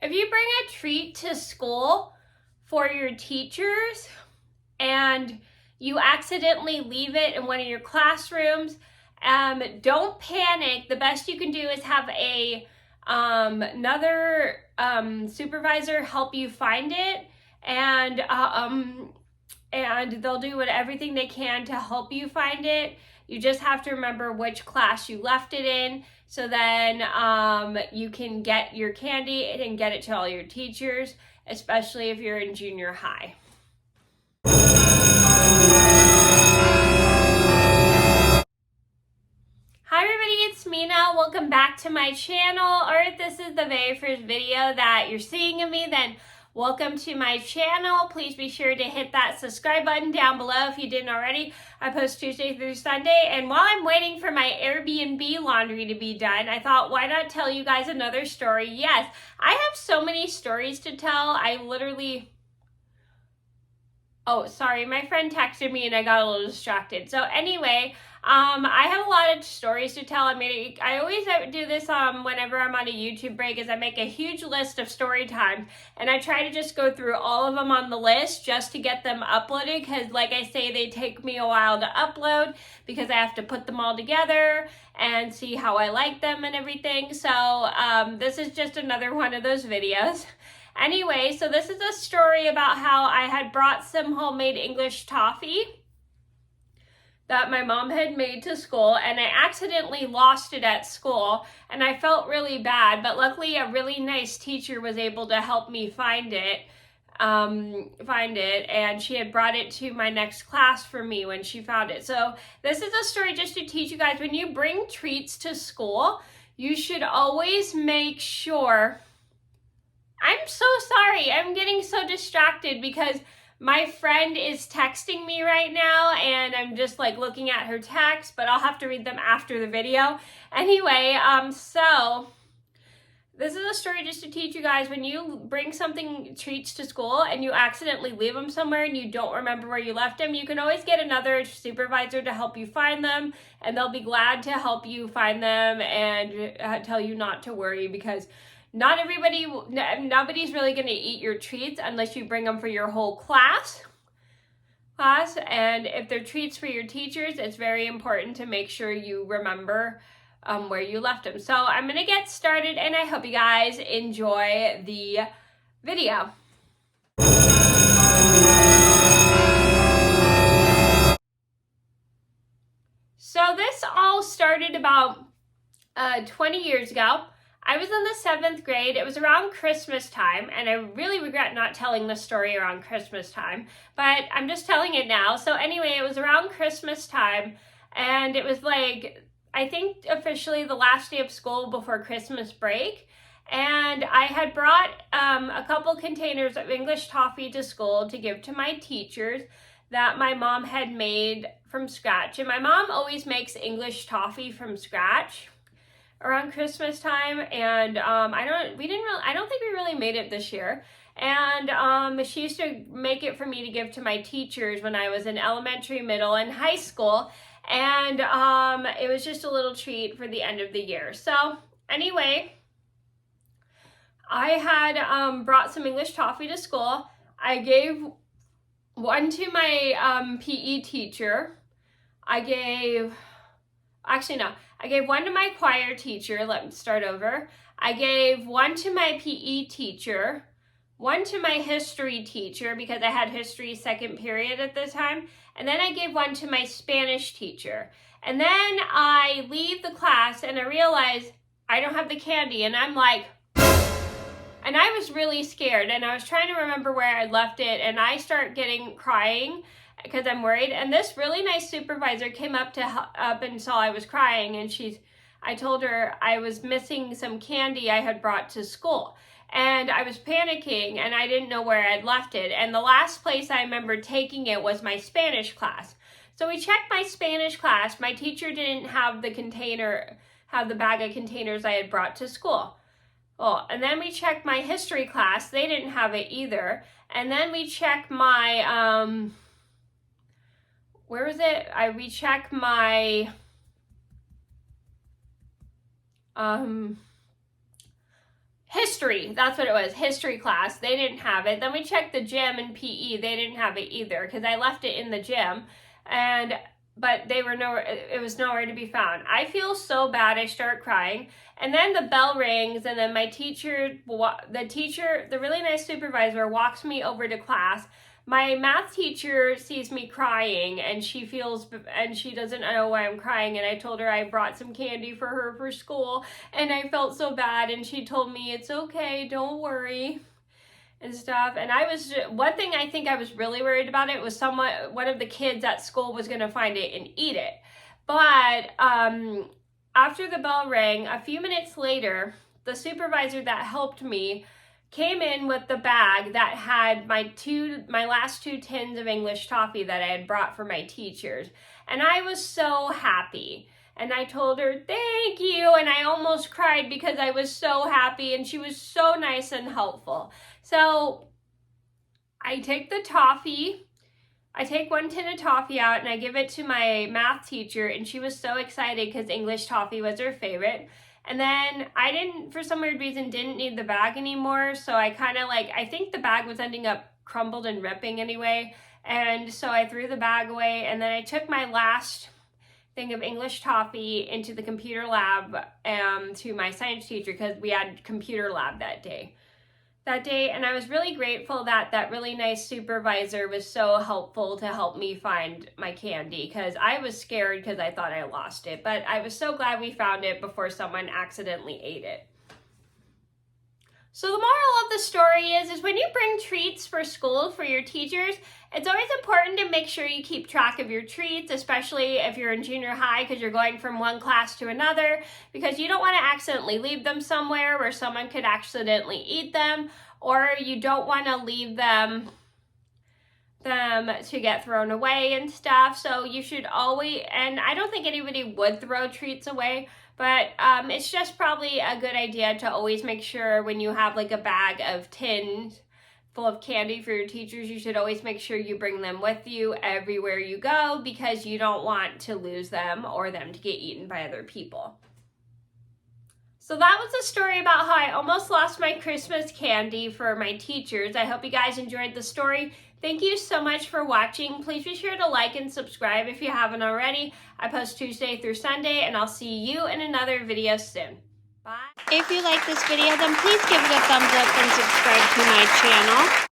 If you bring a treat to school for your teachers and you accidentally leave it in one of your classrooms, don't panic. The best you can do is have another supervisor help you find it, and they'll do everything they can to help you find it. You just have to remember which class you left it in, so then you can get your candy and get it to all your teachers, especially if you're in junior high. Hi everybody, it's Mena. Welcome back to my channel, or if this is the very first video that you're seeing of me, then welcome to my channel. Please be sure to hit that subscribe button down below if you didn't already. I post Tuesday through Sunday, and while I'm waiting for my Airbnb laundry to be done, I thought, why not tell you guys another story? Yes, I have so many stories to tell. Oh, sorry, my friend texted me and I got a little distracted. So anyway, I have a lot of stories to tell. I always do this whenever I'm on a YouTube break, is I make a huge list of story times, and I try to just go through all of them on the list just to get them uploaded, because like I say, they take me a while to upload because I have to put them all together and see how I like them and everything. So this is just another one of those videos. Anyway, so this is a story about how I had brought some homemade English toffee that my mom had made to school, and I accidentally lost it at school, and I felt really bad, but luckily a really nice teacher was able to help me find it, and she had brought it to my next class for me when she found it. So this is a story just to teach you guys, when you bring treats to school, you should always make sure... I'm so sorry. I'm getting so distracted because my friend is texting me right now, and I'm just like looking at her text, but I'll have to read them after the video. Anyway, so this is a story just to teach you guys, when you bring treats to school and you accidentally leave them somewhere and you don't remember where you left them, you can always get another supervisor to help you find them, and they'll be glad to help you find them and tell you not to worry, because nobody's really going to eat your treats unless you bring them for your whole class. And if they're treats for your teachers, it's very important to make sure you remember where you left them. So I'm going to get started, and I hope you guys enjoy the video. So this all started about 20 years ago. I was in the 7th grade. It was around Christmas time, and I really regret not telling this story around Christmas time, but I'm just telling it now. So anyway, it was around Christmas time, and it was like, I think officially the last day of school before Christmas break, and I had brought a couple containers of English toffee to school to give to my teachers that my mom had made from scratch. And my mom always makes English toffee from scratch around Christmas time, and I don't think we really made it this year. And she used to make it for me to give to my teachers when I was in elementary, middle, and high school, and it was just a little treat for the end of the year. So anyway, I had brought some English toffee to school. I gave one to my PE teacher. I gave one to my choir teacher. Let me start over. I gave one to my PE teacher, one to my history teacher, because I had history second period at the time, and then I gave one to my Spanish teacher. And then I leave the class and I realize I don't have the candy, and I'm like, and I was really scared, and I was trying to remember where I left it, and I start crying because I'm worried. And this really nice supervisor came up and saw I was crying, and I told her I was missing some candy I had brought to school, and I was panicking, and I didn't know where I'd left it. And the last place I remember taking it was my Spanish class. So we checked my Spanish class. My teacher didn't have the bag of containers I had brought to school. Oh, and then we checked my history class. They didn't have it either. And then we checked my where was it? I rechecked my history, that's what it was, history class. They didn't have it. Then we checked the gym and PE. They didn't have it either because I left it in the gym, but they were nowhere. It was nowhere to be found. I feel so bad. I start crying, and then the bell rings, and then my teacher, the really nice supervisor, walks me over to class. My math teacher sees me crying, and she doesn't know why I'm crying, and I told her I brought some candy for her for school, and I felt so bad, and she told me, it's okay, don't worry, and stuff. And one thing I think I was really worried about it was one of the kids at school was going to find it and eat it. But after the bell rang, a few minutes later, the supervisor that helped me came in with the bag that had my last 2 tins of English toffee that I had brought for my teachers. And I was so happy. And I told her, thank you. And I almost cried because I was so happy, and she was so nice and helpful. So I take the toffee. I take 1 tin of toffee out and I give it to my math teacher, and she was so excited because English toffee was her favorite. And then for some weird reason, didn't need the bag anymore. So I I think the bag was ending up crumbled and ripping anyway. And so I threw the bag away, and then I took my last thing of English toffee into the computer lab to my science teacher because we had computer lab that day. And I was really grateful that really nice supervisor was so helpful to help me find my candy, because I was scared because I thought I lost it, but I was so glad we found it before someone accidentally ate it. So the moral of the story is when you bring treats for school for your teachers, it's always important to make sure you keep track of your treats, especially if you're in junior high because you're going from one class to another, because you don't want to accidentally leave them somewhere where someone could accidentally eat them, or you don't want to leave them to get thrown away and stuff. So you should always, and I don't think anybody would throw treats away, but it's just probably a good idea to always make sure when you have like a bag of tins full of candy for your teachers, you should always make sure you bring them with you everywhere you go, because you don't want to lose them or them to get eaten by other people. So that was a story about how I almost lost my Christmas candy for my teachers. I hope you guys enjoyed the story. Thank you so much for watching. Please be sure to like and subscribe if you haven't already. I post Tuesday through Sunday, and I'll see you in another video soon. Bye. If you like this video, then please give it a thumbs up and subscribe to my channel.